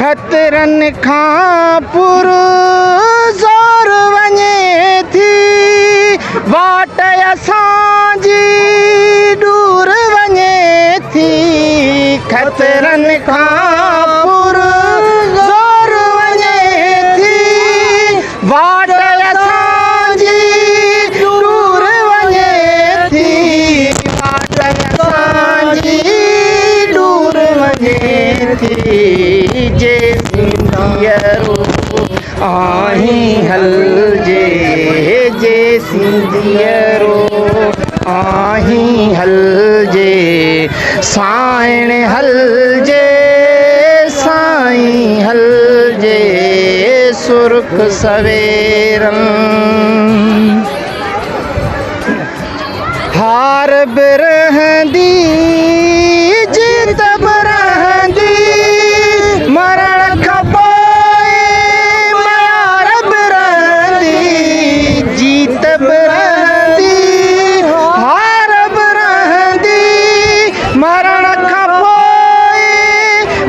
खतरन खां पुरज़ोर वञे थी, वाट असांजी दूर वञे थी। खतरन खां पुरज़ोर वञे थी, वाट असांजी दूर वञे थी। वाट असांजी दूर वञे थी। जे सिंधियरो आहीं हलजे, जे सिंधियरो आहीं हलजे, साइण हलजे, साईं हलजे, सुर्ख सवेरन। हार बि रहंदी, जीत बि रहंदी, मरण खां पोइ मयार बि रहंदी। जीत बि रहंदी, हार बि रहंदी, मरण खां पोइ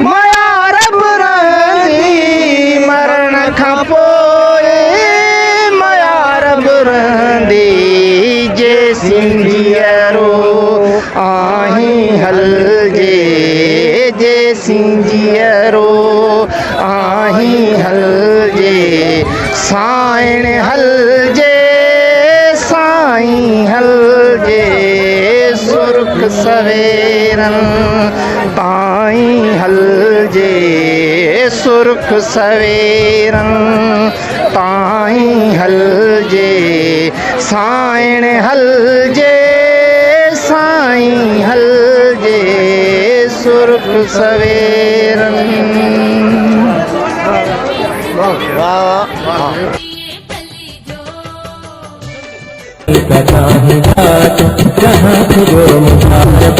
मयार बि रहंदी। मरण खां पोइ मयार बि रहंदी। जे सिंधियरो आहीं हलजे, जे सिंधियरो आहीं हलजे, साइण हलजे, साईं हलजे, सुर्ख सवेरन ताईं हलजे, सुर्ख सवेरन ताईं हलजे, साइण हलजे, साईं हलजे, सुर्ख सवेरन। जहाँ फिरो मुखालफ,